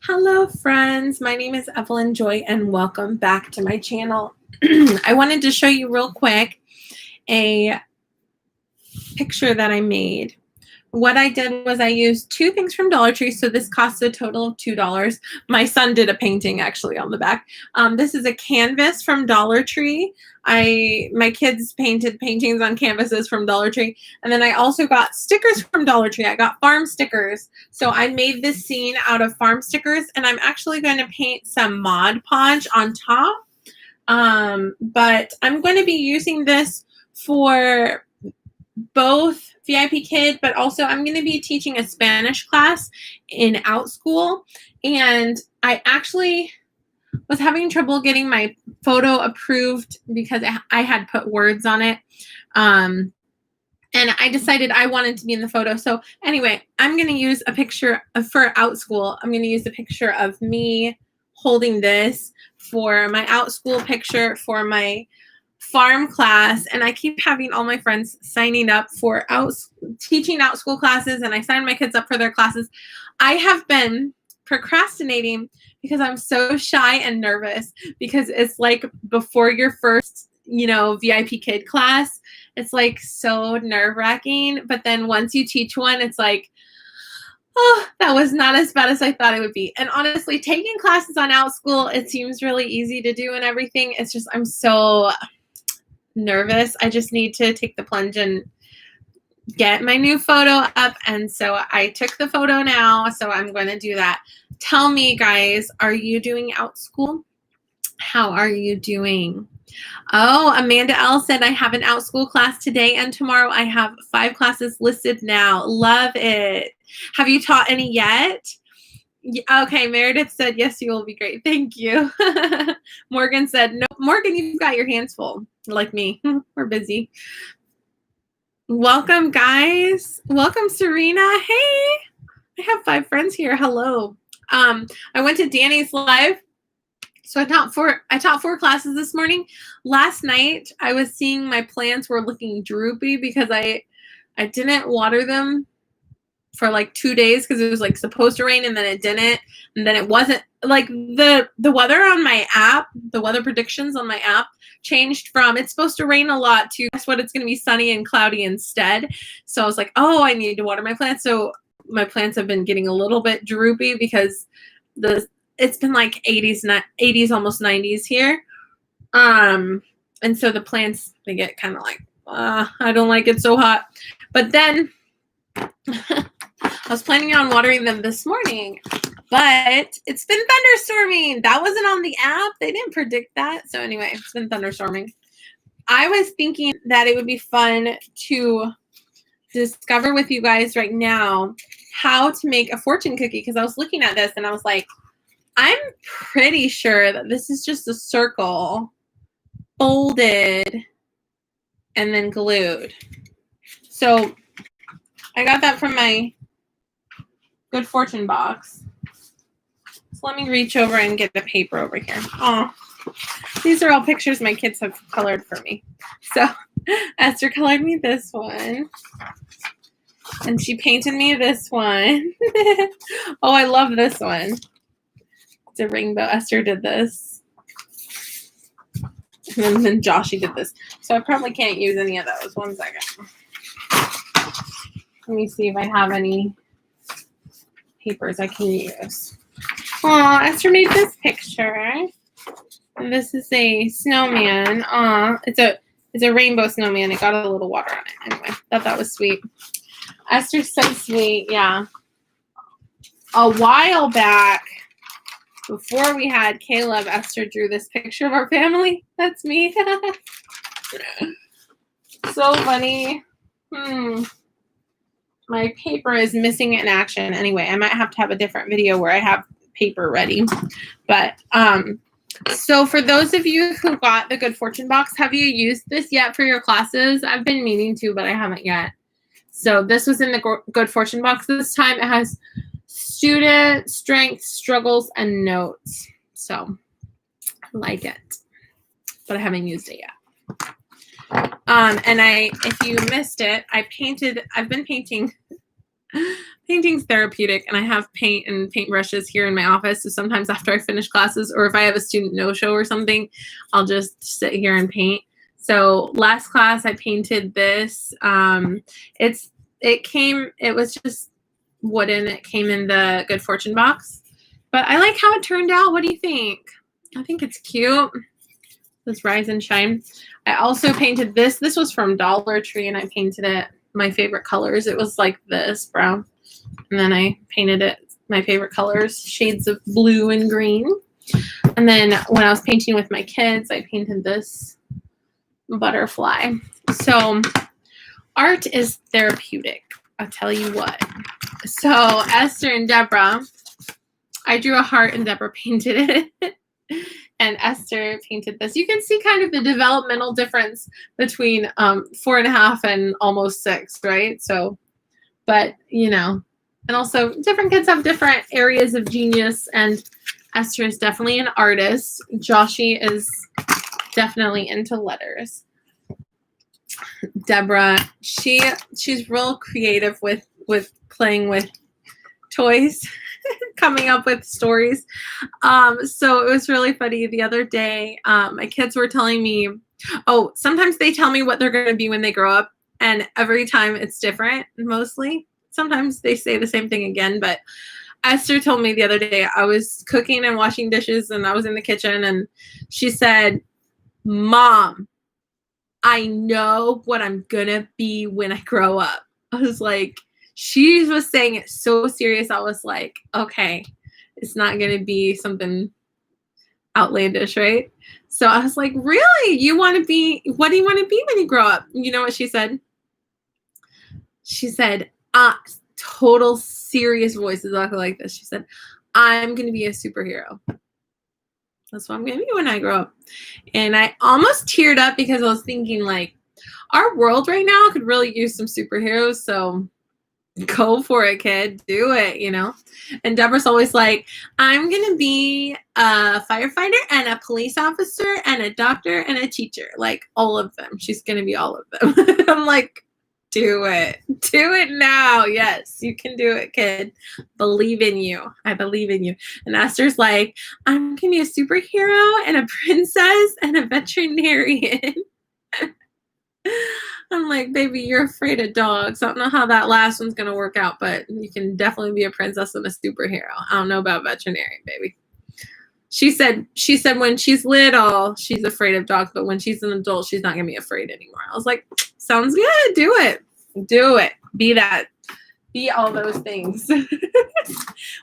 Hello friends, my name is Evelyn Joy and welcome back to my channel. I wanted to show you real quick a picture that I made. What I did was I used two things from Dollar Tree, so this costs a total of $2. My son did a painting actually on the back. This is a canvas from Dollar Tree. My kids painted paintings on canvases from Dollar Tree, and then I also got stickers from Dollar Tree. I got farm stickers, so I made this scene out of farm stickers, and I'm actually going to paint some Mod Podge on top. But I'm going to be using this for both VIPKID, but also I'm going to be teaching a Spanish class in Outschool, and I actually was having trouble getting my photo approved because I had put words on it, and I decided I wanted to be in the photo. So anyway, I'm going to use a picture for Outschool. I'm going to use a picture of me holding this for my Outschool picture for my farm class, and I keep having all my friends signing up for teaching Outschool classes, and I sign my kids up for their classes. I have been procrastinating because I'm so shy and nervous, because it's like before your first, VIPKID class, it's like so nerve-wracking, but then once you teach one, it's like, oh, that was not as bad as I thought it would be. And honestly, taking classes on Outschool, it seems really easy to do and everything. It's just I'm so nervous. I just need to take the plunge and get my new photo up, and so I took the photo now, so I'm going to do that. Tell me, guys, are you doing Outschool? How are you doing? Oh, Amanda L said, I have an Outschool class today and tomorrow. I have 5 classes listed now. Love it. Have you taught any yet? Okay, Meredith said, yes, you will be great. Thank you. Morgan said, no, Morgan, you've got your hands full, like me. We're busy. Welcome, guys. Welcome, Serena. Hey, I have 5 friends here. Hello. I went to Dani's live. So I taught 4 classes this morning. Last night, I was seeing my plants were looking droopy because I didn't water them for like 2 days because it was like supposed to rain, and then it didn't, and then it wasn't. Like the weather on my app, the weather predictions on my app changed from it's supposed to rain a lot to guess what, it's going to be sunny and cloudy instead. So I was like, oh, I need to water my plants. So my plants have been getting a little bit droopy because it's been like 80s, almost 90s here. And so the plants, they get kind of like, I don't like it so hot. But then I was planning on watering them this morning, but it's been thunderstorming. That wasn't on the app. They didn't predict that. So anyway, it's been thunderstorming. I was thinking that it would be fun to discover with you guys right now how to make a fortune cookie, because I was looking at this and I was like, I'm pretty sure that this is just a circle folded and then glued. So I got that from my Good Fortune box. So let me reach over and get the paper over here. Oh, these are all pictures my kids have colored for me. So Esther colored me this one, and she painted me this one. Oh, I love this one. It's a rainbow. Esther did this. And then Joshy did this. So I probably can't use any of those. 1 second. Let me see if I have any papers I can use. Aw, Esther made this picture. And this is a snowman. Aw, it's a rainbow snowman. It got a little water on it. Anyway, thought that was sweet. Esther's so sweet. Yeah. A while back, before we had Caleb, Esther drew this picture of our family. That's me. So funny. My paper is missing in action. Anyway, I might have to have a different video where I have paper ready. But so for those of you who got the Good Fortune box, have you used this yet for your classes? I've been meaning to, but I haven't yet. So this was in the Good Fortune box this time. It has student strengths, struggles, and notes. So I like it, but I haven't used it yet. And if you missed it, I've been painting Painting's therapeutic, and I have paint and paintbrushes here in my office. So sometimes after I finish classes, or if I have a student no-show or something, I'll just sit here and paint. So last class I painted this. It was just wooden. It came in the Good Fortune box. But I like how it turned out. What do you think? I think it's cute. This Rise and Shine. I also painted this. This was from Dollar Tree, and I painted it my favorite colors. It was like this, brown. And then I painted it my favorite colors, shades of blue and green. And then when I was painting with my kids, I painted this butterfly. So art is therapeutic, I'll tell you what. So Esther and Deborah, I drew a heart and Deborah painted it. And Esther painted this. You can see kind of the developmental difference between 4.5 and almost 6, right? So, but you know, and also different kids have different areas of genius, and Esther is definitely an artist. Joshie is definitely into letters. Deborah, she's real creative with playing with toys, coming up with stories. So it was really funny the other day. My kids were telling me, sometimes they tell me what they're going to be when they grow up, and every time it's different, mostly. Sometimes they say the same thing again, but Esther told me the other day, I was cooking and washing dishes, and I was in the kitchen, and she said, Mom, I know what I'm going to be when I grow up. I was like, she was saying it so serious. I was like, okay, it's not going to be something outlandish, right? So I was like, really? What do you want to be when you grow up? You know what she said? She said, total serious voice, exactly like this. She said, I'm going to be a superhero. That's what I'm going to be when I grow up. And I almost teared up because I was thinking, like, our world right now could really use some superheroes. So go for it, kid. Do it, you know? And Deborah's always like, I'm going to be a firefighter and a police officer and a doctor and a teacher. Like, all of them. She's going to be all of them. I'm like, do it. Do it now. Yes, you can do it, kid. Believe in you. I believe in you. And Esther's like, I'm going to be a superhero and a princess and a veterinarian. I'm like, baby, you're afraid of dogs. I don't know how that last one's going to work out, but you can definitely be a princess and a superhero. I don't know about veterinarian, baby. She said when she's little, she's afraid of dogs, but when she's an adult, she's not going to be afraid anymore. I was like, sounds good. Do it. Do it. Be that. Be all those things.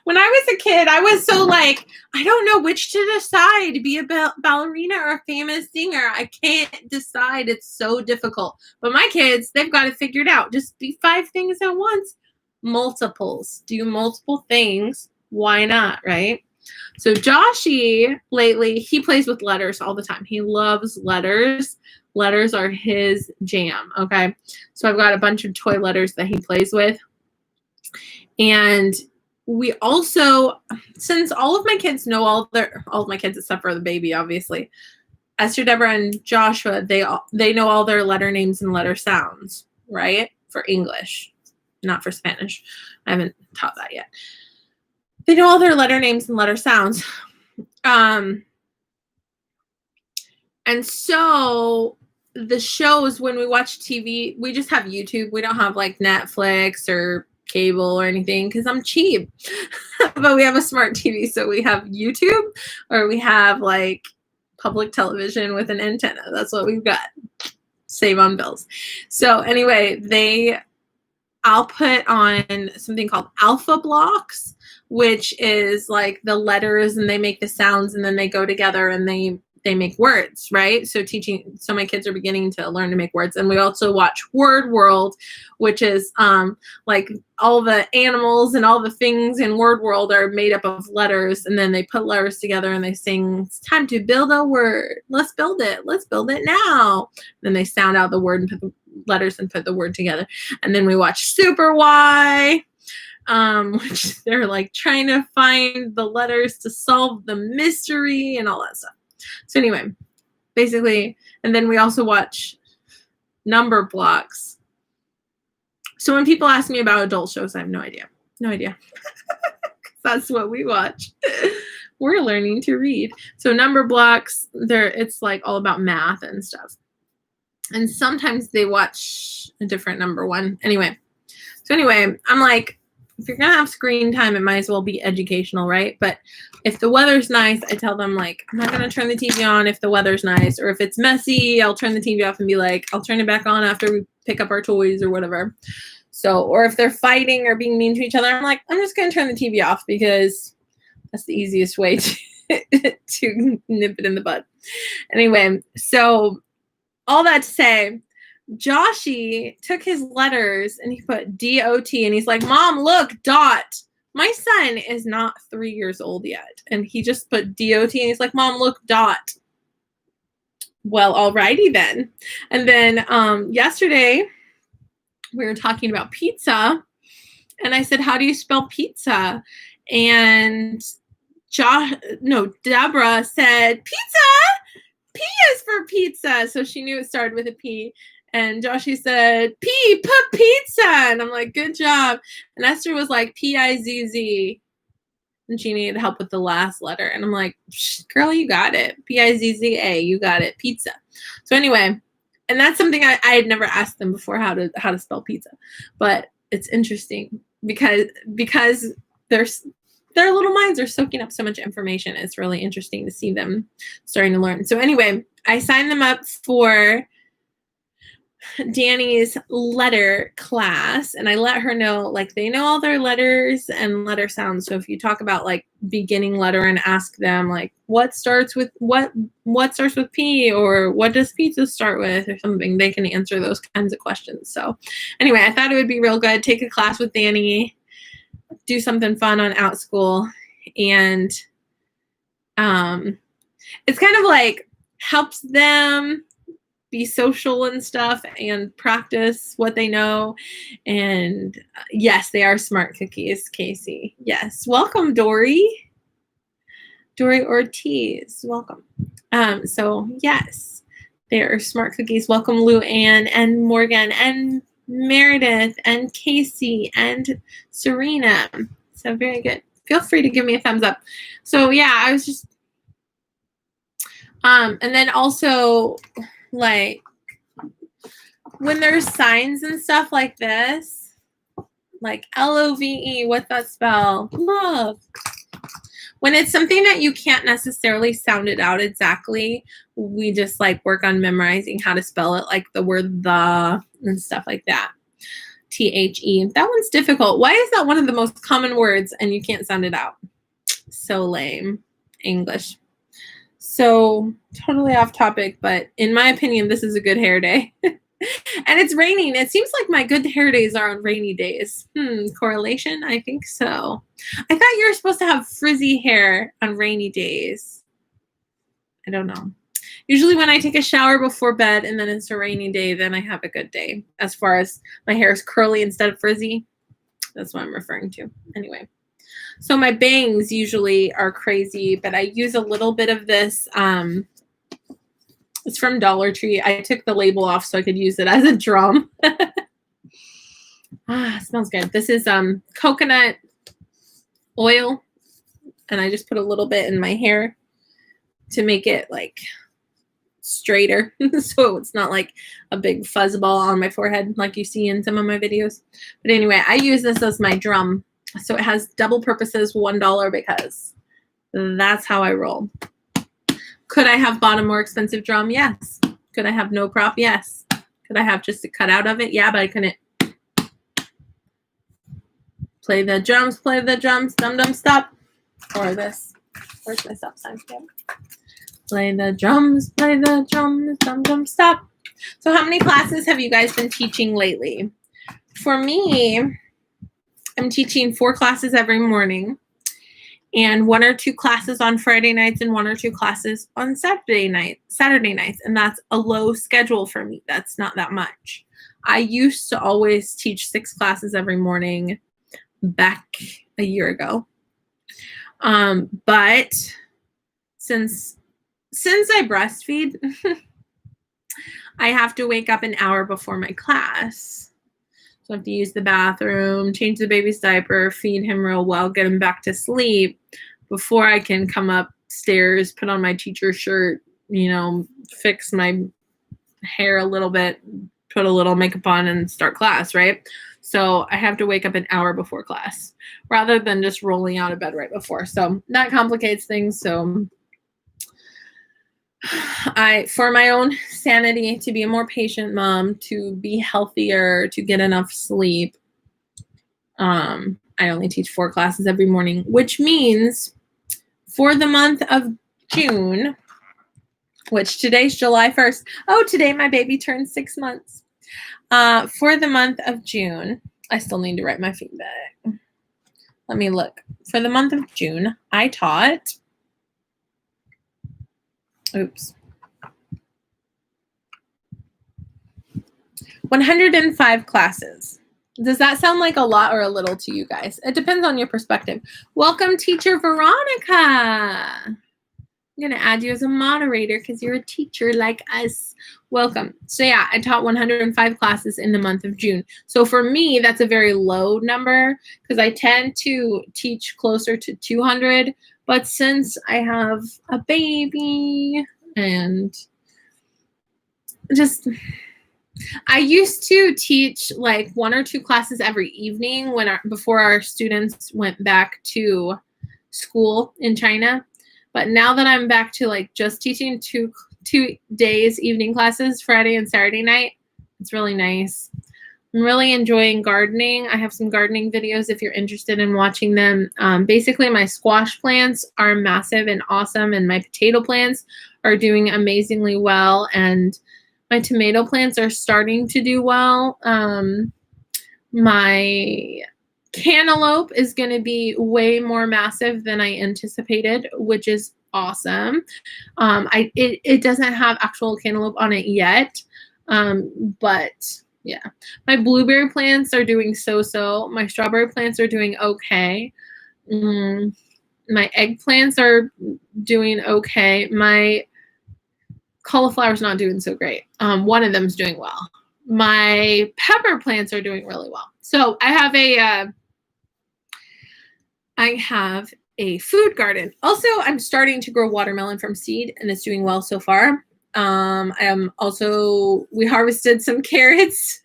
When I was a kid, I was so like, I don't know which to decide, to be a ballerina or a famous singer. I can't decide. It's so difficult. But my kids, they've got it figured out. Just be 5 things at once. Multiples. Do multiple things. Why not, right? So Joshie, lately, he plays with letters all the time. He loves letters. Letters are his jam, okay? So I've got a bunch of toy letters that he plays with. And we also, since all of my kids know all of my kids except for the baby, obviously, Esther, Deborah, and Joshua, they know all their letter names and letter sounds, right? For English, not for Spanish. I haven't taught that yet. They know all their letter names and letter sounds. And so the shows, when we watch TV, we just have YouTube. We don't have like Netflix or cable or anything because I'm cheap. But we have a smart TV, so we have YouTube, or we have like public television with an antenna. That's what we've got. Save on bills. So anyway, I'll put on something called alpha blocks, which is like the letters, and they make the sounds, and then they go together and they make words, right? So my kids are beginning to learn to make words. And we also watch Word World, which is like all the animals and all the things in Word World are made up of letters, and then they put letters together and they sing, it's time to build a word. Let's build it. Let's build it now. Then they sound out the word and put the letters and put the word together. And then we watch Super Y, which they're like trying to find the letters to solve the mystery and all that stuff. So anyway, basically, and then we also watch Number Blocks. So when people ask me about adult shows, I have no idea. No idea. That's what we watch. We're learning to read. So number blocks, it's like all about math and stuff. And sometimes they watch a different number one. Anyway, I'm like, if you're going to have screen time, it might as well be educational, right? But if the weather's nice, I tell them, like, I'm not going to turn the TV on if the weather's nice. Or if it's messy, I'll turn the TV off and be like, I'll turn it back on after we pick up our toys or whatever. So, or if they're fighting or being mean to each other, I'm like, I'm just going to turn the TV off because that's the easiest way to nip it in the bud. Anyway, so all that to say, Joshy took his letters and he put D-O-T and he's like, Mom, look, dot. My son is not 3 years old yet. And he just put D-O-T and he's like, Mom, look, dot. Well, alrighty then. And then yesterday we were talking about pizza and I said, how do you spell pizza? And Deborah said, pizza. P is for pizza. So she knew it started with a P. And Joshy said, P, put pizza. And I'm like, good job. And Esther was like, P-I-Z-Z. And she needed help with the last letter. And I'm like, girl, you got it. P-I-Z-Z-A, you got it. Pizza. So anyway, and that's something I had never asked them before, how to spell pizza. But it's interesting because their little minds are soaking up so much information. It's really interesting to see them starting to learn. So anyway, I signed them up for Dani's letter class, and I let her know, like, they know all their letters and letter sounds. So if you talk about like beginning letter and ask them like what starts with P, or what does pizza start with, or something, they can answer those kinds of questions. So anyway, I thought it would be real good. Take a class with Dani, do something fun on OutSchool, and it's kind of like helps them be social and stuff and practice what they know. And yes, they are smart cookies, Kasie. Yes. Welcome, Dory Ortiz. Welcome. So yes, they are smart cookies. Welcome, Lou Ann and Morgan and Meredith and Kasie and Serena. So very good. Feel free to give me a thumbs up. So yeah, I was just and then also, like, when there's signs and stuff like this, like L-O-V-E, what's that spell? Love. When it's something that you can't necessarily sound it out exactly, we just like work on memorizing how to spell it, like the word the and stuff like that. T-H-E. That one's difficult. Why is that one of the most common words and you can't sound it out? So lame. English. So totally off topic, but in my opinion, this is a good hair day. And it's raining. It seems like my good hair days are on rainy days. Correlation? I think so. I thought you were supposed to have frizzy hair on rainy days. I don't know. Usually when I take a shower before bed and then it's a rainy day, then I have a good day. As far as my hair is curly instead of frizzy. That's what I'm referring to. Anyway. So my bangs usually are crazy, but I use a little bit of this. It's from Dollar Tree. I took the label off so I could use it as a drum. It smells good. This is coconut oil, and I just put a little bit in my hair to make it like straighter, so it's not like a big fuzzball on my forehead like you see in some of my videos. But anyway, I use this as my drum. So it has double purposes, $1, because that's how I roll. Could I have bought a more expensive drum? Yes. Could I have no prop? Yes. Could I have just a cutout of it? Yeah, but I couldn't. Play the drums, dum dum stop. Or this. Where's my stop sign? Play the drums, dum dum stop. So how many classes have you guys been teaching lately? For me, I'm teaching 4 classes every morning and 1 or 2 classes on Friday nights and 1 or 2 classes on Saturday nights. And that's a low schedule for me. That's not that much. I used to always teach 6 classes every morning back a year ago. But since I breastfeed, I have to wake up an hour before my class. So I have to use the bathroom, change the baby's diaper, feed him real well, get him back to sleep before I can come upstairs, put on my teacher shirt, fix my hair a little bit, put a little makeup on, and start class, right? So I have to wake up an hour before class rather than just rolling out of bed right before. So that complicates things. So for my own sanity, to be a more patient mom, to be healthier, to get enough sleep, I only teach 4 classes every morning, which means for the month of June, which today's July 1st. Oh, today my baby turned 6 months. For the month of June, I still need to write my feedback. Let me look. For the month of June, I taught, 105 classes. Does that sound like a lot or a little to you guys? It depends on your perspective. Welcome, Teacher Veronica. I'm going to add you as a moderator because you're a teacher like us. Welcome. So yeah, I taught 105 classes in the month of June. So for me, that's a very low number because I tend to teach closer to 200. But since I have a baby and I used to teach like 1 or 2 classes every evening before our students went back to school in China. But now that I'm back to like just teaching two days evening classes, Friday and Saturday night, it's really nice. I'm really enjoying gardening. I have some gardening videos if you're interested in watching them. Basically, my squash plants are massive and awesome, and my potato plants are doing amazingly well, and my tomato plants are starting to do well. My cantaloupe is going to be way more massive than I anticipated, which is awesome. It doesn't have actual cantaloupe on it yet, but yeah. My blueberry plants are doing so-so. My strawberry plants are doing okay. My eggplants are doing okay. My cauliflower's not doing so great. One of them's doing well. My pepper plants are doing really well. So I have a food garden. Also, I'm starting to grow watermelon from seed, and it's doing well so far. We harvested some carrots.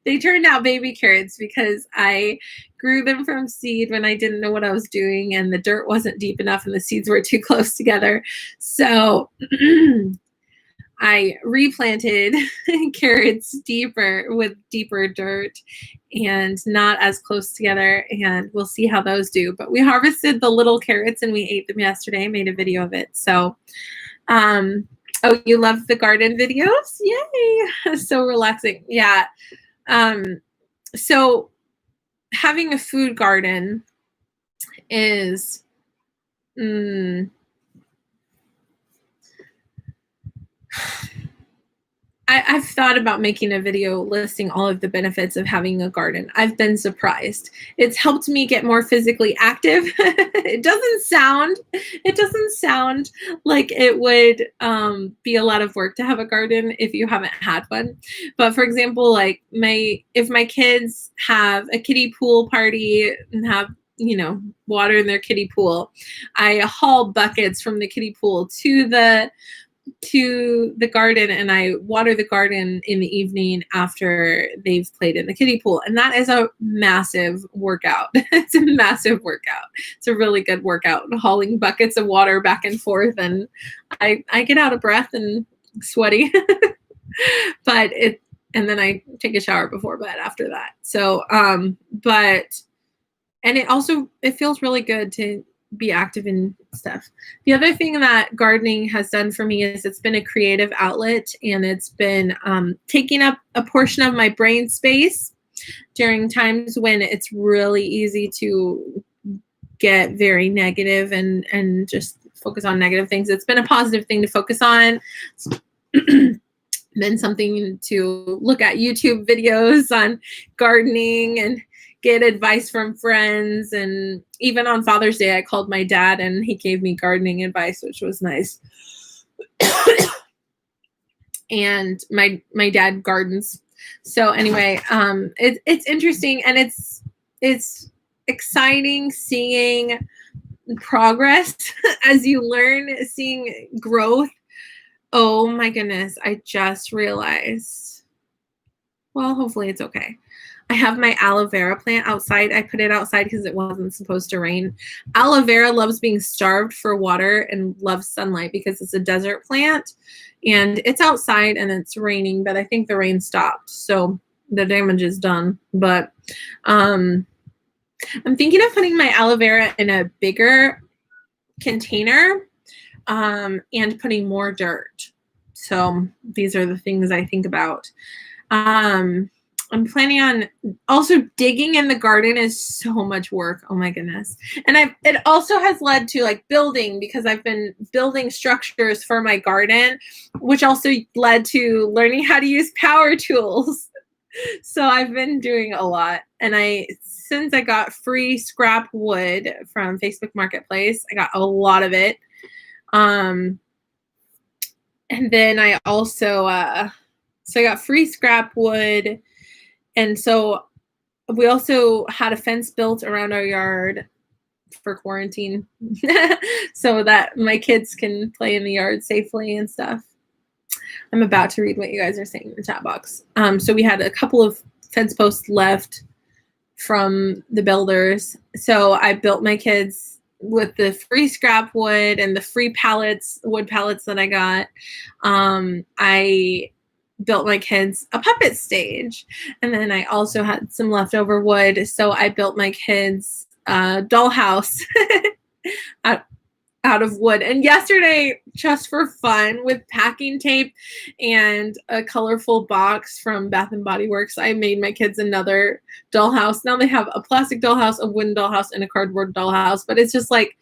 They turned out baby carrots because I grew them from seed when I didn't know what I was doing, and the dirt wasn't deep enough and the seeds were too close together. So I replanted carrots with deeper dirt and not as close together, and we'll see how those do. But we harvested the little carrots and we ate them yesterday, made a video of it. So, oh, you love the garden videos? Yay. So relaxing. Yeah. So having a food garden is, I've thought about making a video listing all of the benefits of having a garden. I've been surprised. It's helped me get more physically active. It doesn't sound like it would be a lot of work to have a garden if you haven't had one. But for example, like if my kids have a kiddie pool party and have water in their kiddie pool, I haul buckets from the kiddie pool to the garden, and I water the garden in the evening after they've played in the kiddie pool. And that is a massive workout. It's a massive workout. It's a really good workout, hauling buckets of water back and forth. And I get out of breath and sweaty, and then I take a shower before bed after that. So, and it feels really good to be active in stuff. The other thing that gardening has done for me is it's been a creative outlet, and it's been taking up a portion of my brain space during times when it's really easy to get very negative and just focus on negative things. It's been a positive thing to focus on. Been something to look at YouTube videos on gardening and get advice from friends. And even on Father's Day, I called my dad and he gave me gardening advice, which was nice. And my dad gardens So anyway, it's interesting, and it's exciting seeing progress as you learn, seeing growth. Oh my goodness, I just realized. Well, hopefully it's okay. I have my aloe vera plant outside. I put it outside because it wasn't supposed to rain. Aloe vera loves being starved for water and loves sunlight because it's a desert plant. And it's outside and it's raining, but I think the rain stopped. So the damage is done. But I'm thinking of putting my aloe vera in a bigger container and putting more dirt. So these are the things I think about. I'm planning on also digging in the garden is so much work. Oh my goodness. And it also has led to like building, because I've been building structures for my garden, which also led to learning how to use power tools. So I've been doing a lot. And since I got free scrap wood from Facebook Marketplace, I got a lot of it. And then I also, so I got free scrap wood. And so we also had a fence built around our yard for quarantine so that my kids can play in the yard safely and stuff. I'm about to read what you guys are saying in the chat box. So we had a couple of fence posts left from the builders. So I built my kids with the free scrap wood and the free wood pallets that I got. I built my kids a puppet stage, and then I also had some leftover wood, so I built my kids a dollhouse out of wood. And yesterday, just for fun, with packing tape and a colorful box from Bath and Body Works, I made my kids another dollhouse. Now they have a plastic dollhouse, a wooden dollhouse, and a cardboard dollhouse. But it's just like,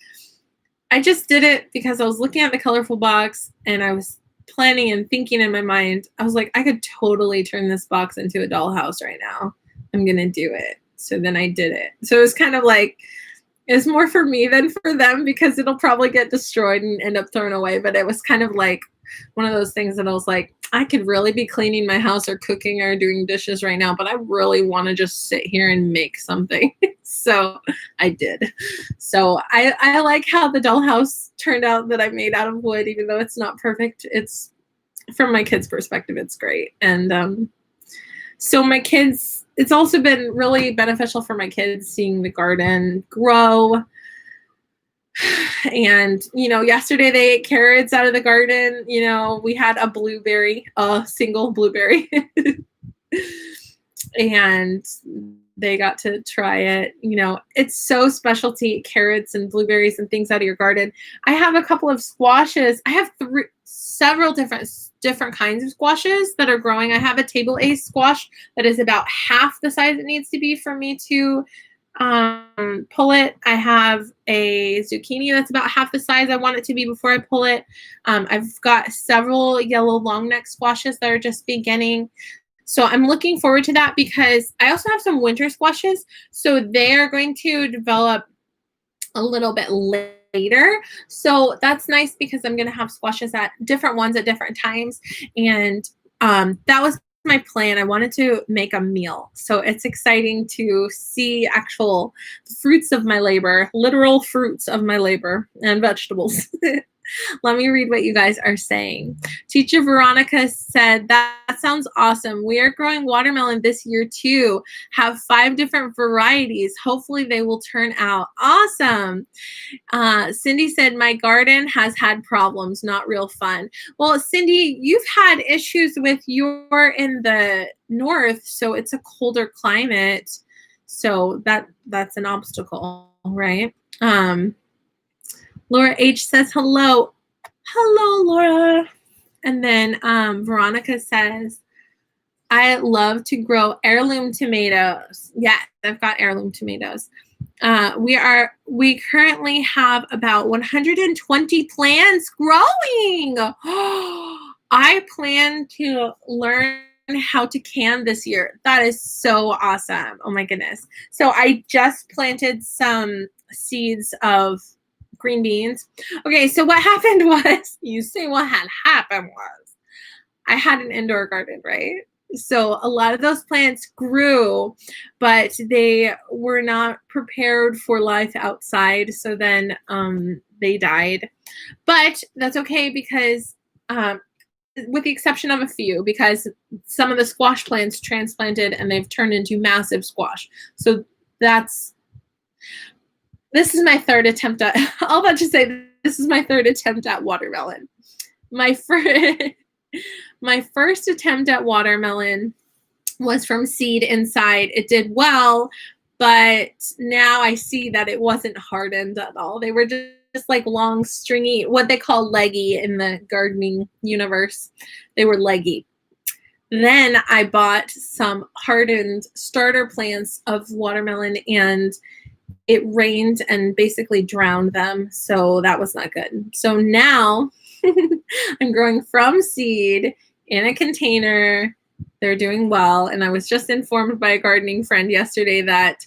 I just did it because I was looking at the colorful box and I was planning and thinking in my mind. I was like, I could totally turn this box into a dollhouse right now. I'm going to do it. So then I did it. So it was kind of like, it's more for me than for them because it'll probably get destroyed and end up thrown away. But it was kind of like one of those things that I was like, I could really be cleaning my house or cooking or doing dishes right now, but I really want to just sit here and make something. So I did. So I like how the dollhouse turned out that I made out of wood, even though it's not perfect. It's, from my kids' perspective, it's great. And so my kids, it's also been really beneficial for my kids seeing the garden grow. And, yesterday they ate carrots out of the garden. We had a single blueberry. And they got to try it. It's so special to eat carrots and blueberries and things out of your garden. I have a couple of squashes. I have several different kinds of squashes that are growing. I have a table A squash that is about half the size it needs to be for me to pull it. I have a zucchini that's about half the size I want it to be before I pull it. I've got several yellow long neck squashes that are just beginning. So I'm looking forward to that because I also have some winter squashes. So they're going to develop a little bit later. So that's nice because I'm going to have squashes at different ones at different times. And that was my plan. I wanted to make a meal. So it's exciting to see actual fruits of my labor, literal fruits of my labor and vegetables. Let me read what you guys are saying. Teacher Veronica said, that sounds awesome. We are growing watermelon this year too. Have 5 different varieties. Hopefully they will turn out awesome. Cindy said, my garden has had problems, not real fun. Well, Cindy, you've had issues with you're in the north, so it's a colder climate. So that's an obstacle, right? Laura H says, hello. Hello, Laura. And then Veronica says, I love to grow heirloom tomatoes. Yes, I've got heirloom tomatoes. We currently have about 120 plants growing. I plan to learn how to can this year. That is so awesome. Oh my goodness. So I just planted some seeds of green beans. Okay, so what happened was, you say what had happened was, I had an indoor garden, right? So a lot of those plants grew, but they were not prepared for life outside. So then they died. But that's okay because with the exception of a few, because some of the squash plants transplanted and they've turned into massive squash. So this is my third attempt at, all that to say, this is my third attempt at watermelon. My first attempt at watermelon was from seed inside. It did well, but now I see that it wasn't hardened at all. They were just like long, stringy, what they call leggy in the gardening universe. They were leggy. Then I bought some hardened starter plants of watermelon, and it rained and basically drowned them. So that was not good. So now I'm growing from seed in a container. They're doing well. And I was just informed by a gardening friend yesterday that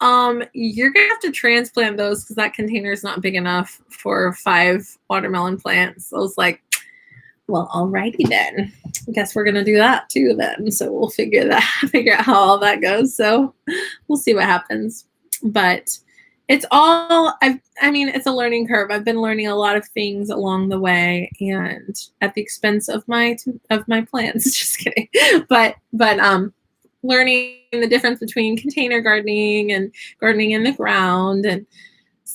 you're going to have to transplant those because that container is not big enough for 5 watermelon plants. So I was like, well, alrighty then. I guess we're going to do that too then. So we'll figure out how all that goes. So we'll see what happens. But it's all, it's a learning curve. I've been learning a lot of things along the way, and at the expense of my plants. Just kidding. But learning the difference between container gardening and gardening in the ground. And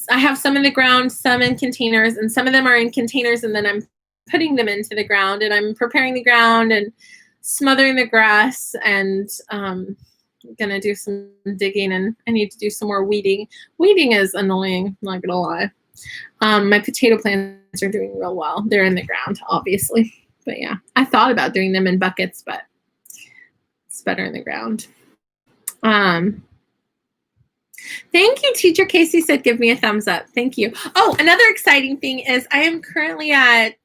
I have some in the ground, some in containers, and some of them are in containers, and then I'm putting them into the ground, and I'm preparing the ground and smothering the grass, and gonna do some digging, and I need to do some more weeding. Weeding is annoying, not gonna lie. My potato plants are doing real well. They're in the ground, obviously. But yeah, I thought about doing them in buckets, but it's better in the ground. Thank you, Teacher Kasie said, give me a thumbs up. Thank you. Oh, another exciting thing is I am currently at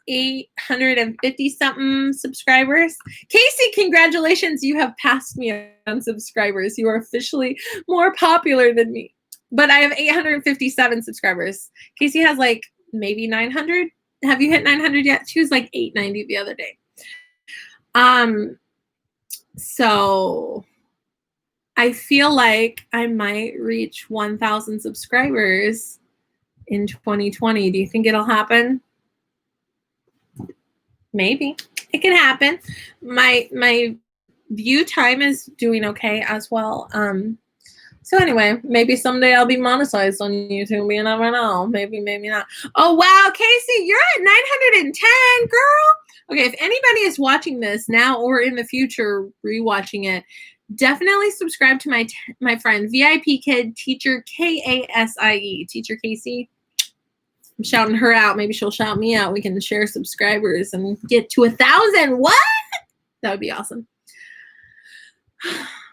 850 something subscribers. Kasie, congratulations. You have passed me on subscribers. You are officially more popular than me. But I have 857 subscribers. Kasie has like maybe 900. Have you hit 900 yet? She was like 890 the other day. So I feel like I might reach 1,000 subscribers in 2020. Do you think it'll happen? Maybe. It can happen. My view time is doing okay as well. So anyway, maybe someday I'll be monetized on YouTube. You never know. Maybe, maybe not. Oh, wow, Kasie, you're at 910, girl. Okay, if anybody is watching this now or in the future rewatching it, definitely subscribe to my friend VIPKID Teacher Kasie. Teacher Kasie. I'm shouting her out. Maybe she'll shout me out. We can share subscribers and get to 1,000. What? That would be awesome.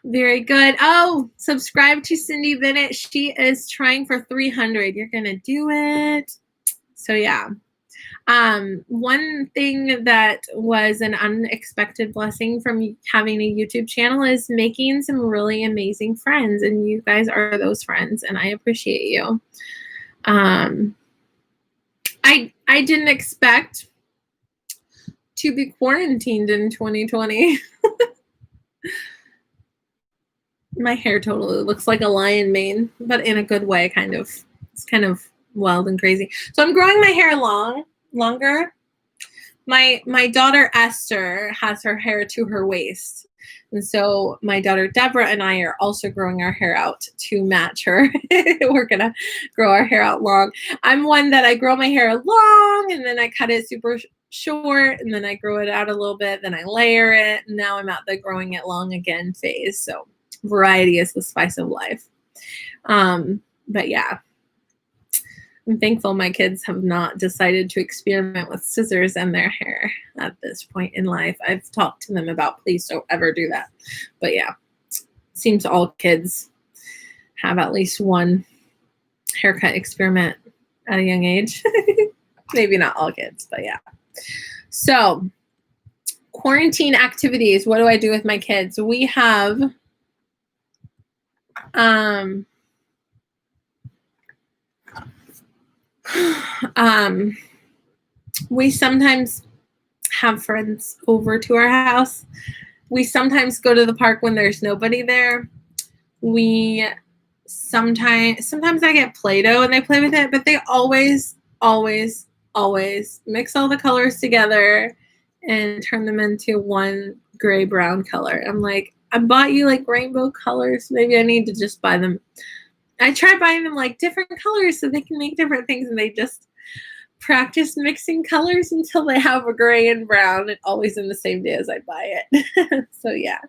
Very good. Oh, subscribe to Cindy Bennett. She is trying for 300. You're going to do it. So yeah. One thing that was an unexpected blessing from having a YouTube channel is making some really amazing friends. And you guys are those friends, and I appreciate you. I didn't expect to be quarantined in 2020. My hair totally looks like a lion mane, but in a good way, kind of. It's kind of wild and crazy. So I'm growing my hair longer. My daughter Esther has her hair to her waist. And so my daughter Deborah and I are also growing our hair out to match her. We're going to grow our hair out long. I'm one that I grow my hair long and then I cut it super short and then I grow it out a little bit. Then I layer it. And now I'm at the growing it long again phase. So variety is the spice of life. But yeah. I'm thankful my kids have not decided to experiment with scissors and their hair at this point in life. I've talked to them about please don't ever do that. But yeah, seems all kids have at least one haircut experiment at a young age. Maybe not all kids, but yeah. So quarantine activities. What do I do with my kids? We have we sometimes have friends over to our house, We sometimes go to the park when there's nobody there. We sometimes I get Play-Doh and they play with it, but they always mix all the colors together and turn them into one gray brown color. I'm like, I bought you like rainbow colors. Maybe I need to just buy them. I try buying them like different colors so they can make different things, and they just practice mixing colors until they have a gray and brown, and always in the same day as I buy it. So yeah.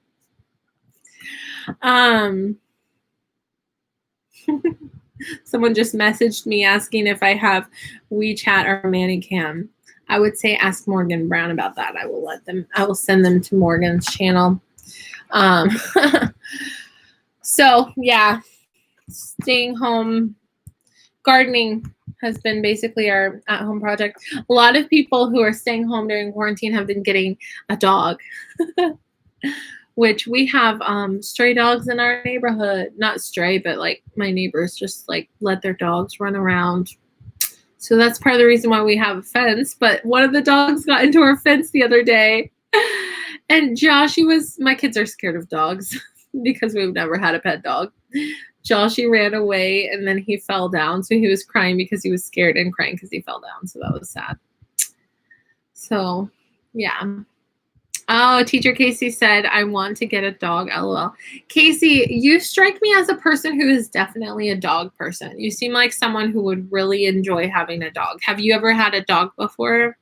Someone just messaged me asking if I have WeChat or ManyCam. I would say ask Morgan Brown about that. I will send them to Morgan's channel. So yeah, staying home, gardening has been basically our at-home project. A lot of people who are staying home during quarantine have been getting a dog. Which we have stray dogs in our neighborhood. Not stray, but like my neighbors just like let their dogs run around. So that's part of the reason why we have a fence. But one of the dogs got into our fence the other day. And my kids are scared of dogs because we've never had a pet dog. Joshy ran away and then he fell down. So he was crying because he was scared and crying because he fell down. So that was sad. So yeah. Oh, Teacher Kasie said, I want to get a dog, LOL. Kasie, you strike me as a person who is definitely a dog person. You seem like someone who would really enjoy having a dog. Have you ever had a dog before?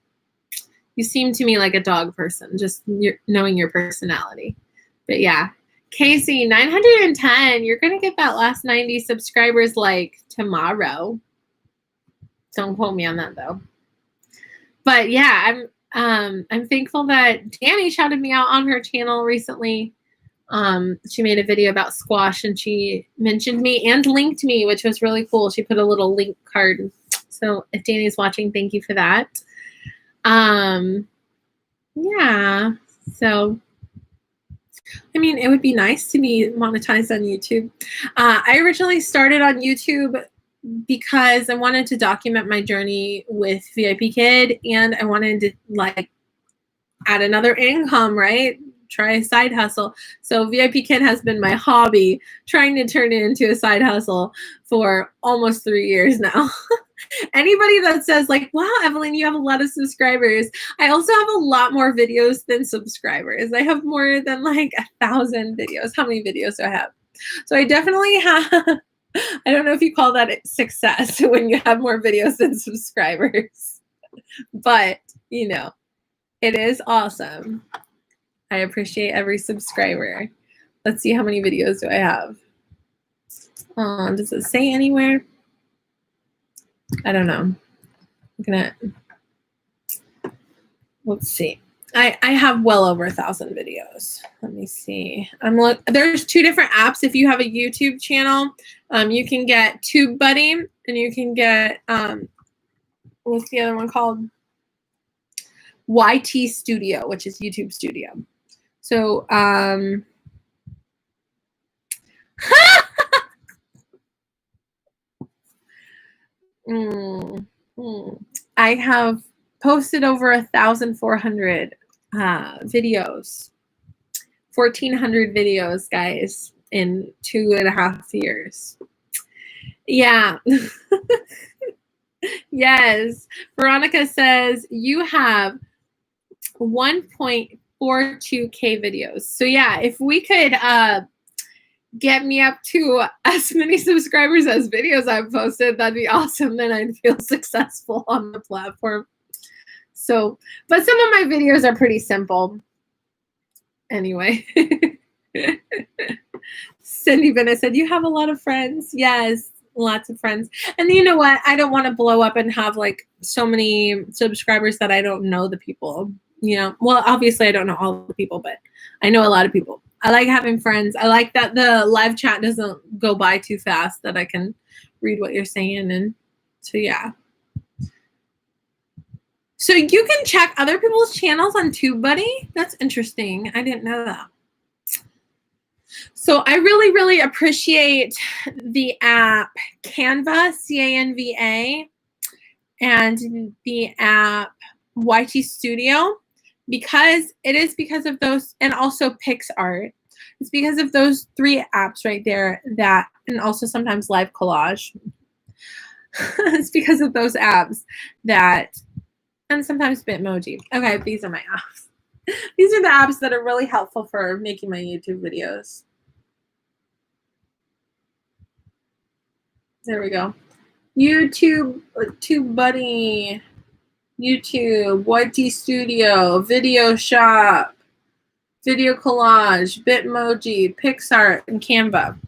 You seem to me like a dog person, just knowing your personality. But yeah, Kasie, 910, you're going to get that last 90 subscribers like tomorrow. Don't quote me on that though. But yeah, I'm thankful that Dani shouted me out on her channel recently. She made a video about squash and she mentioned me and linked me, which was really cool. She put a little link card. So if Dani's watching, thank you for that. Yeah. So, I mean, it would be nice to be monetized on YouTube. I originally started on YouTube because I wanted to document my journey with VIPKID, and I wanted to like add another income, right? Try a side hustle. So VIPKID has been my hobby, trying to turn it into a side hustle for almost 3 years now. Anybody that says like, wow, Evelyn, you have a lot of subscribers. I also have a lot more videos than subscribers. I have more than like 1,000 videos. How many videos do I have? So I definitely have, I don't know if you call that success when you have more videos than subscribers, but you know, it is awesome. I appreciate every subscriber. Let's see, how many videos do I have? Does it say anywhere? I don't know. Let's see. I have well over 1,000 videos. Let me see. There's 2 different apps. If you have a YouTube channel, you can get TubeBuddy, and you can get what's the other one called? YT Studio, which is YouTube Studio. So I have posted over 1,400 videos, 1,400 videos, guys, in 2.5 years. Yeah. Yes. Veronica says you have 1.42K videos. So yeah, if we could get me up to as many subscribers as videos I've posted, that'd be awesome. Then I'd feel successful on the platform. So, but some of my videos are pretty simple. Anyway. Cindy Bennett said, you have a lot of friends. Yes, lots of friends. And you know what? I don't want to blow up and have like so many subscribers that I don't know the people. You know, well, obviously I don't know all the people, but I know a lot of people. I like having friends. I like that the live chat doesn't go by too fast, that I can read what you're saying. And so, yeah. So you can check other people's channels on TubeBuddy. That's interesting. I didn't know that. So I really, really appreciate the app Canva, CANVA, and the app YT Studio, because of those, and also PicsArt. It's because of those 3 apps right there that, and also sometimes Live Collage. It's because of those apps that, and sometimes Bitmoji. Okay, these are my apps. These are the apps that are really helpful for making my YouTube videos. There we go. YouTube, TubeBuddy, YouTube, YT Studio, Video Shop, Video Collage, Bitmoji, PicsArt, and Canva.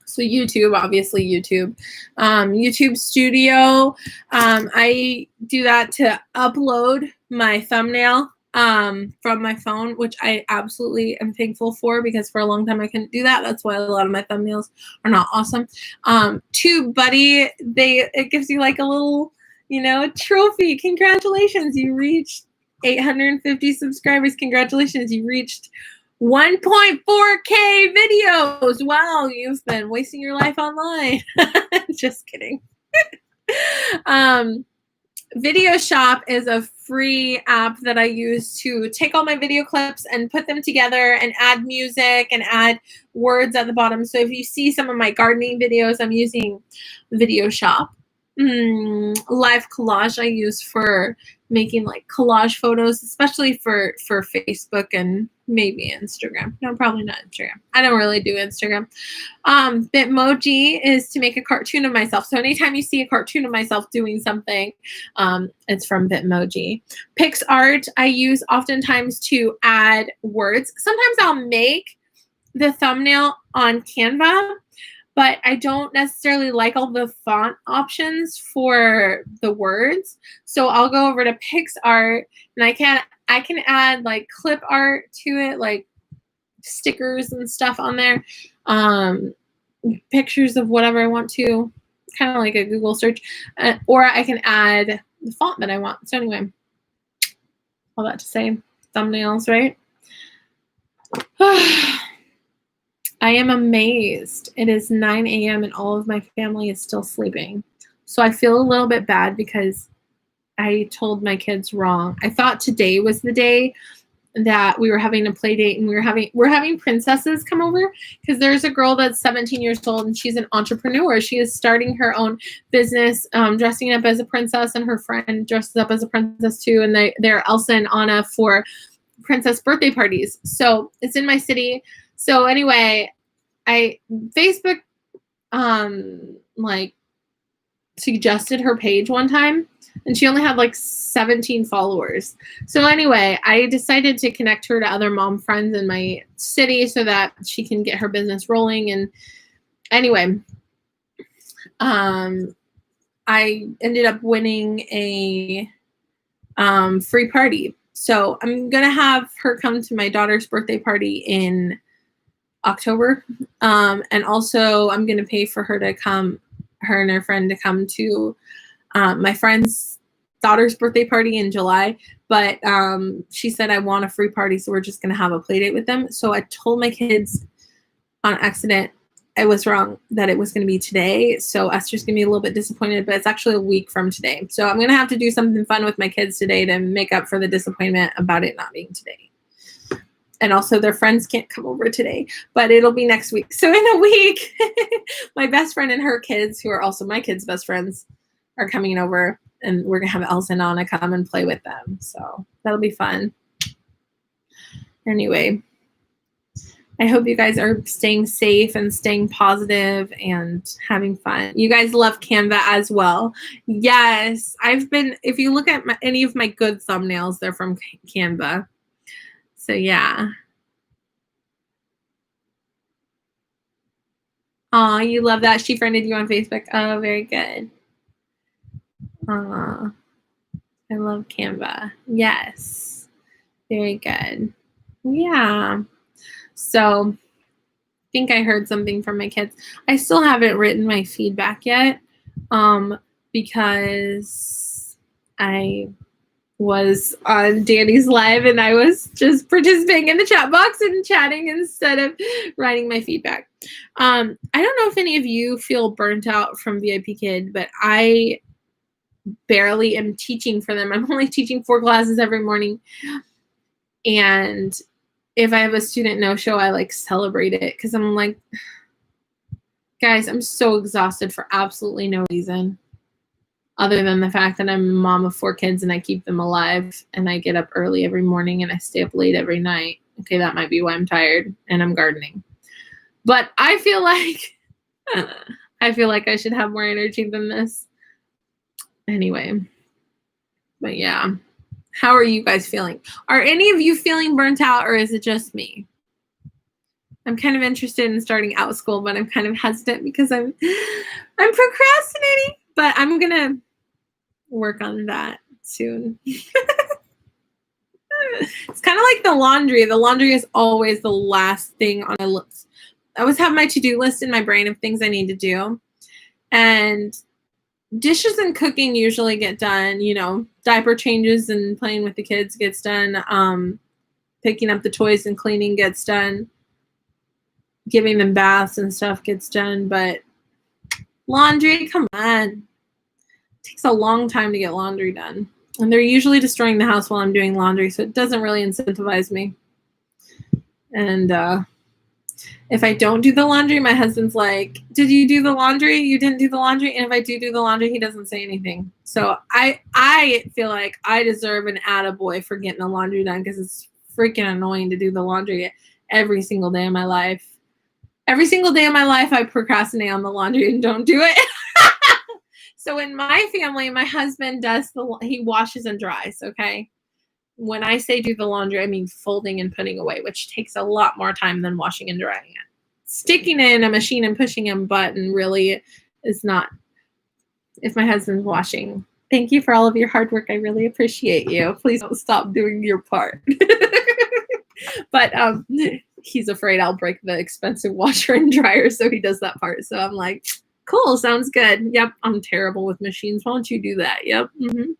So YouTube, obviously YouTube. YouTube Studio, I do that to upload my thumbnail from my phone, which I absolutely am thankful for, because for a long time I couldn't do that. That's why a lot of my thumbnails are not awesome. TubeBuddy, it gives you like a little, trophy. Congratulations, you reached 850 subscribers. Congratulations, you reached 1.4K videos. Wow, you've been wasting your life online. Just kidding. Video Shop is a free app that I use to take all my video clips and put them together and add music and add words at the bottom. So if you see some of my gardening videos, I'm using Video Shop. Live Collage I use for making like collage photos, especially for Facebook and maybe Instagram. No, probably not Instagram. I don't really do Instagram. Bitmoji is to make a cartoon of myself. So anytime you see a cartoon of myself doing something, it's from Bitmoji. PicsArt I use oftentimes to add words. Sometimes I'll make the thumbnail on Canva, but I don't necessarily like all the font options for the words. So I'll go over to PicsArt, and I can add like clip art to it, like stickers and stuff on there, pictures of whatever I want to, kind of like a Google search, or I can add the font that I want. So anyway, all that to say, thumbnails, right? I am amazed. It is 9 a.m. and all of my family is still sleeping. So I feel a little bit bad because I told my kids wrong. I thought today was the day that we were having a play date, and we're having princesses come over, because there's a girl that's 17 years old and she's an entrepreneur. She is starting her own business, dressing up as a princess, and her friend dresses up as a princess too. And they're Elsa and Anna for princess birthday parties. So it's in my city. So anyway, Facebook like suggested her page one time, and she only had like 17 followers. So anyway, I decided to connect her to other mom friends in my city so that she can get her business rolling. And anyway, I ended up winning a free party. So I'm going to have her come to my daughter's birthday party in October. And also I'm going to pay for her to come, her and her friend to come to my friend's daughter's birthday party in July. But she said, I want a free party, so we're just going to have a play date with them. So I told my kids on accident, I was wrong, that it was going to be today. So Esther's going to be a little bit disappointed, but it's actually a week from today. So I'm going to have to do something fun with my kids today to make up for the disappointment about it not being today. And also their friends can't come over today, but it'll be next week. So in a week, my best friend and her kids, who are also my kids' best friends, are coming over, and we're going to have Elsa and Anna come and play with them. So that'll be fun. Anyway, I hope you guys are staying safe and staying positive and having fun. You guys love Canva as well. Yes, if you look at any of my good thumbnails, they're from Canva. So yeah. Aw, you love that. She friended you on Facebook. Oh, very good. Aw, I love Canva. Yes. Very good. Yeah. So I think I heard something from my kids. I still haven't written my feedback yet, because I was on Dani's live and I was just participating in the chat box and chatting instead of writing my feedback. I don't know if any of you feel burnt out from VIPKID, but I barely am teaching for them. I'm only teaching 4 classes every morning. And if I have a student no-show, I like celebrate it because I'm like, guys, I'm so exhausted for absolutely no reason other than the fact that I'm a mom of 4 kids and I keep them alive and I get up early every morning and I stay up late every night. Okay, that might be why I'm tired and I'm gardening. But I feel like I should have more energy than this. Anyway, but yeah. How are you guys feeling? Are any of you feeling burnt out, or is it just me? I'm kind of interested in starting out school, but I'm kind of hesitant because I'm procrastinating. But I'm gonna work on that soon. It's kind of like the laundry. The laundry is always the last thing on my list. I always have my to-do list in my brain of things I need to do, and dishes and cooking usually get done. You know, diaper changes and playing with the kids gets done. Picking up the toys and cleaning gets done. Giving them baths and stuff gets done. But laundry, come on. It takes a long time to get laundry done. And they're usually destroying the house while I'm doing laundry, so it doesn't really incentivize me. And if I don't do the laundry, my husband's like, did you do the laundry? You didn't do the laundry? And if I do the laundry, he doesn't say anything. So I feel like I deserve an attaboy for getting the laundry done because it's freaking annoying to do the laundry every single day of my life. Every single day of my life, I procrastinate on the laundry and don't do it. So in my family, my husband he washes and dries, okay? When I say do the laundry, I mean folding and putting away, which takes a lot more time than washing and drying it. Sticking it in a machine and pushing a button really is not. If my husband's washing, thank you for all of your hard work. I really appreciate you. Please don't stop doing your part. But he's afraid I'll break the expensive washer and dryer, so he does that part. So I'm like, cool, sounds good. Yep, I'm terrible with machines. Why don't you do that? Yep. Mm-hmm.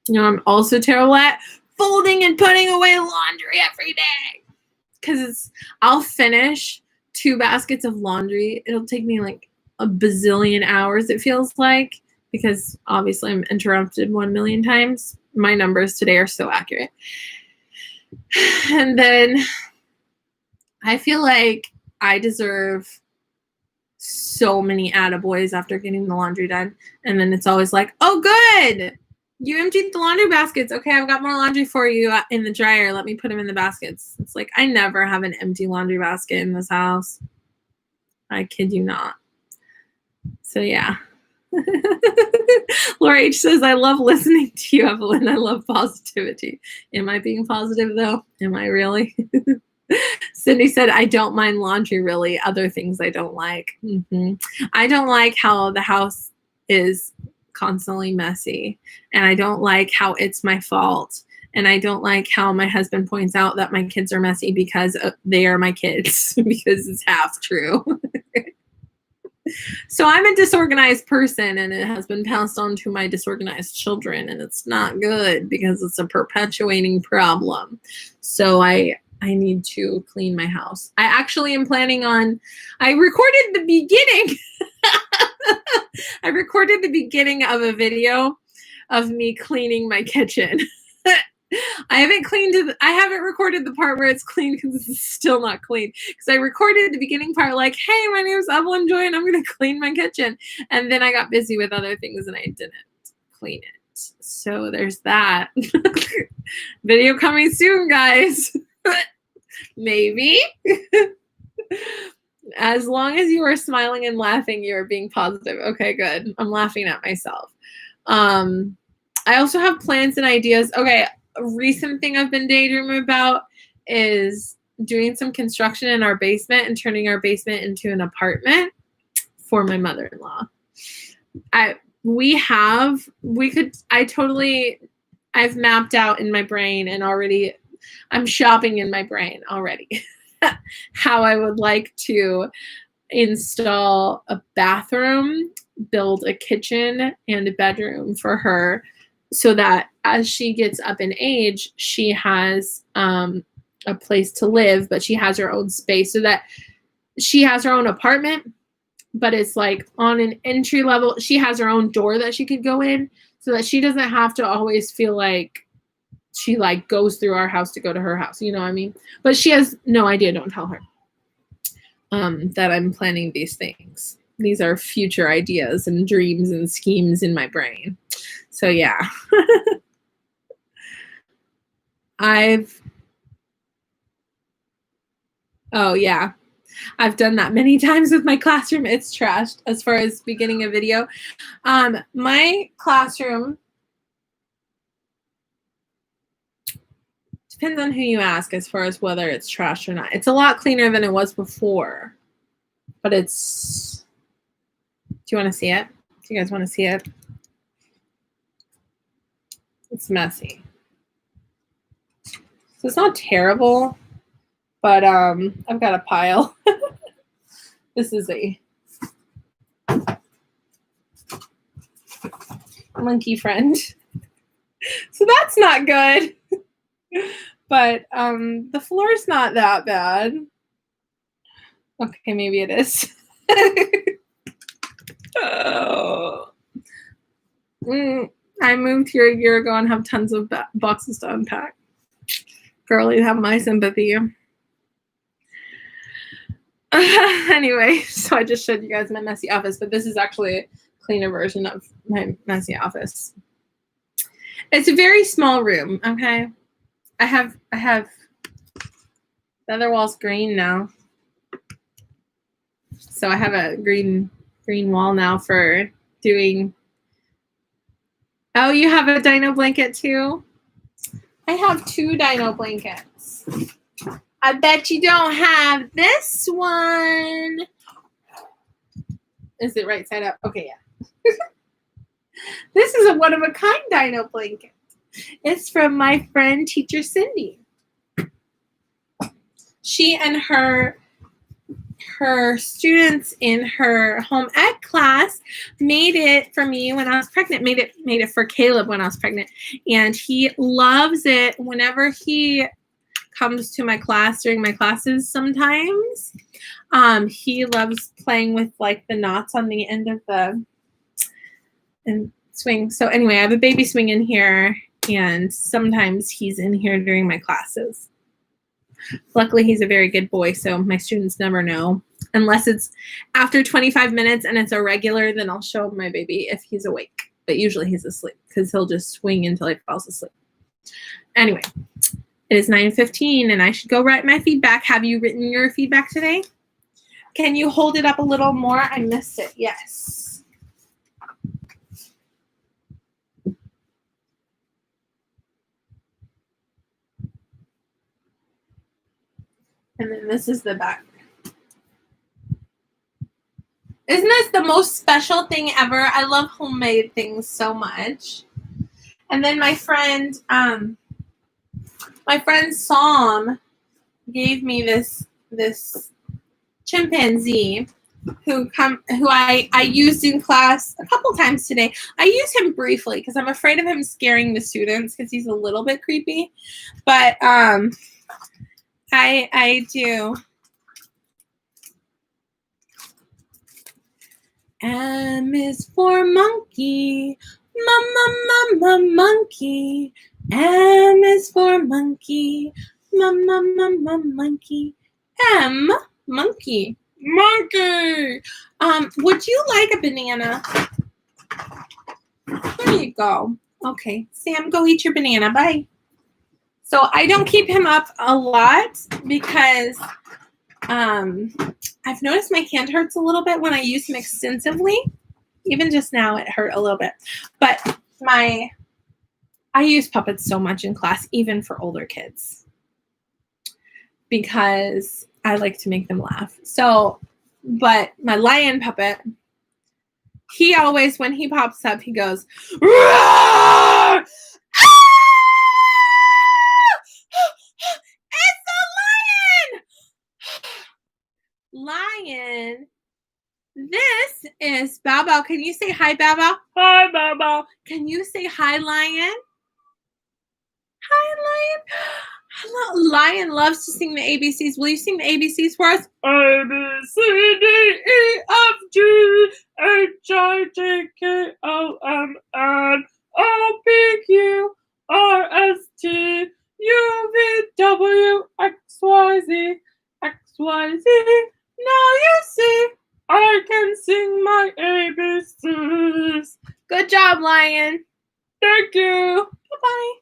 You know, I'm also terrible at folding and putting away laundry every day. Because I'll finish 2 baskets of laundry. It'll take me like a bazillion hours, it feels like. Because obviously I'm interrupted 1 million times. My numbers today are so accurate. And then I feel like I deserve so many attaboys after getting the laundry done. And then it's always like, oh, good. You emptied the laundry baskets. Okay, I've got more laundry for you in the dryer. Let me put them in the baskets. It's like I never have an empty laundry basket in this house. I kid you not. So, yeah. Laura H says, I love listening to you, Evelyn. I love positivity. Am I being positive, though? Am I really? Cindy said, I don't mind laundry, really. Other things I don't like. Mm-hmm. I don't like how the house is constantly messy. And I don't like how it's my fault. And I don't like how my husband points out that my kids are messy because they are my kids, because it's half true. So I'm a disorganized person, and it has been passed on to my disorganized children, and it's not good because it's a perpetuating problem. So I need to clean my house. I actually am planning on, I recorded the beginning. I recorded the beginning of a video of me cleaning my kitchen. I haven't recorded the part where it's clean because it's still not clean. Because I recorded the beginning part like, hey, my name is Evelyn Joy and I'm going to clean my kitchen. And then I got busy with other things and I didn't clean it. So there's that. Video coming soon, guys. Maybe. As long as you are smiling and laughing, you are being positive. Okay, good. I'm laughing at myself. I also have plans and ideas. Okay, a recent thing I've been daydreaming about is doing some construction in our basement and turning our basement into an apartment for my mother-in-law. I've mapped out in my brain and already I'm shopping in my brain already how I would like to install a bathroom, build a kitchen and a bedroom for her so that as she gets up in age, she has a place to live, but she has her own space so that she has her own apartment, but it's like on an entry level. She has her own door that she could go in so that she doesn't have to always feel like she like goes through our house to go to her house. You know what I mean? But she has no idea. Don't tell her that I'm planning these things. These are future ideas and dreams and schemes in my brain. So yeah. Oh yeah. I've done that many times with my classroom. It's trashed as far as beginning a video. My classroom, depends on who you ask as far as whether it's trash or not. It's a lot cleaner than it was before, but it's, do you want to see it? Do you guys want to see it? It's messy. So it's not terrible, but I've got a pile. This is a monkey friend. So that's not good. But the floor's not that bad. Okay, maybe it is. Oh. I moved here a year ago and have tons of boxes to unpack. Girl, you have my sympathy. Anyway, so I just showed you guys my messy office, but this is actually a cleaner version of my messy office. It's a very small room, okay? I have the other wall's green now. So I have a green wall now for doing. Oh, you have a dino blanket too? I have 2 dino blankets. I bet you don't have this one. Is it right side up? Okay, yeah. This is a one-of-a-kind dino blanket. It's from my friend, Teacher Cindy. She and her students in her home ec class made it for me when I was pregnant. Made it for Caleb when I was pregnant, and he loves it whenever he comes to my class during my classes. Sometimes he loves playing with like the knots on the end of the swing. So anyway, I have a baby swing in here, and sometimes he's in here during my classes. Luckily, he's a very good boy, so my students never know. Unless it's after 25 minutes and it's a regular, then I'll show my baby if he's awake. But usually he's asleep because he'll just swing until he falls asleep. Anyway, it is 9:15 and I should go write my feedback. Have you written your feedback today? Can you hold it up a little more? I missed it. Yes. And then this is the back. Isn't this the most special thing ever? I love homemade things so much. And then my friend Psalm gave me this chimpanzee who I used in class a couple times today. I use him briefly because I'm afraid of him scaring the students because he's a little bit creepy. But I do. M is for monkey, mama, monkey. M is for monkey, mama, monkey. M, monkey, monkey. Would you like a banana? There you go. Okay, Sam, go eat your banana. Bye. So I don't keep him up a lot because I've noticed my hand hurts a little bit when I use him extensively. Even just now, it hurt a little bit. But I use puppets so much in class, even for older kids, because I like to make them laugh. So, but my lion puppet, he always, when he pops up, he goes, "Roar! Lion. This is Bow Bow. Can you say hi, Bow Bow? Hi, Bow Bow. Can you say hi, Lion? Hi, Lion. Hello. Lion loves to sing the ABCs. Will you sing the ABCs for us? A, B, C, D, E, F, G, H, I, J, K, L, M, N, O, P, Q, R, S, T, sing my ABCs. Good job, Lion. Thank you. Bye-bye.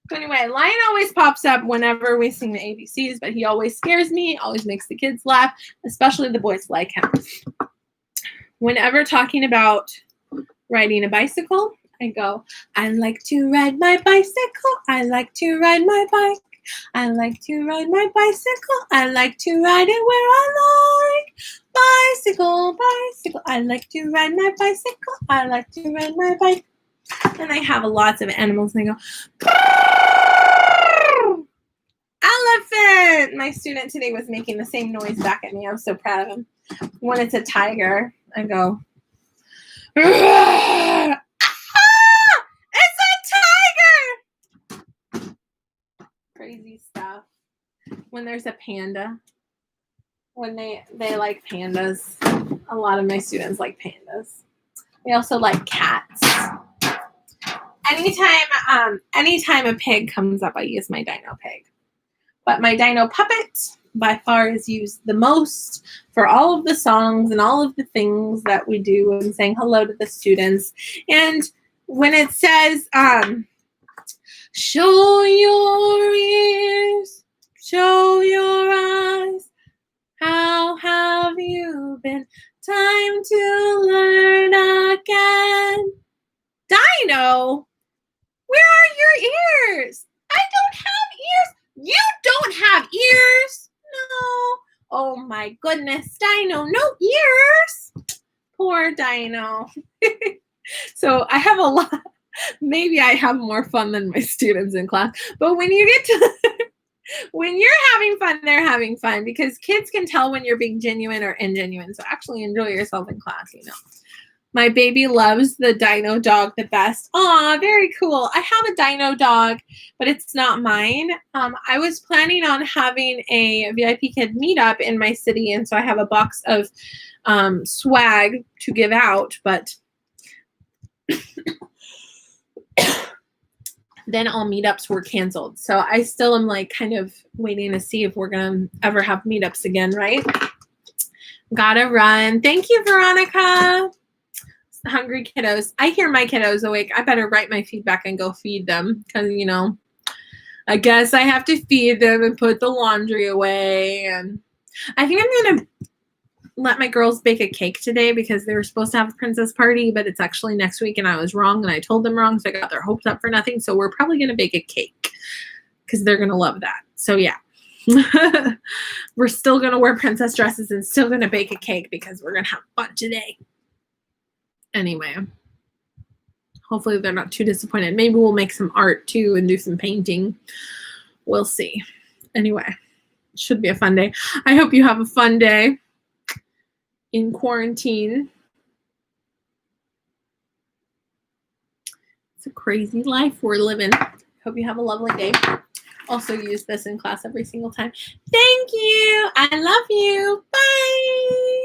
So anyway, Lion always pops up whenever we sing the ABCs, but he always scares me, always makes the kids laugh, especially the boys like him. Whenever talking about riding a bicycle, I go, I like to ride my bicycle. I like to ride my bike. I like to ride my bicycle. I like to ride it where I like. Bicycle, bicycle. I like to ride my bicycle. I like to ride my bike. And I have lots of animals, and I go, elephant. My student today was making the same noise back at me. I was so proud of him. When it's a tiger, I go, it's a tiger. Crazy stuff. When there's a panda, when they like pandas, a lot of my students like pandas. They also like cats. Anytime a pig comes up, I use my dino pig. But my dino puppet by far is used the most for all of the songs and all of the things that we do and saying hello to the students. And when it says, show your ears, show your eyes, how have you been? Time to learn again. Dino, where are your ears? I don't have ears. You don't have ears? No. Oh my goodness, Dino, no ears. Poor Dino. So I have a lot. Maybe I have more fun than my students in class. But when you get to, when you're having fun, they're having fun because kids can tell when you're being genuine or ingenuine. So actually enjoy yourself in class, you know. My baby loves the dino dog the best. Aw, very cool. I have a dino dog, but it's not mine. I was planning on having a VIPKID meetup in my city, and so I have a box of swag to give out, but then all meetups were canceled. So I still am like kind of waiting to see if we're going to ever have meetups again, right? Gotta run. Thank you, Veronica. Hungry kiddos. I hear my kiddos awake. I better write my feedback and go feed them because, you know, I guess I have to feed them and put the laundry away. And I think I'm going to let my girls bake a cake today because they were supposed to have a princess party, but it's actually next week and I was wrong and I told them wrong. So I got their hopes up for nothing. So we're probably going to bake a cake because they're going to love that. So yeah, we're still going to wear princess dresses and still going to bake a cake because we're going to have fun today. Anyway, hopefully they're not too disappointed. Maybe we'll make some art too and do some painting. We'll see. Anyway, it should be a fun day. I hope you have a fun day in quarantine. It's a crazy life we're living. Hope you have a lovely day. Also use this in class every single time. Thank you. I love you. Bye.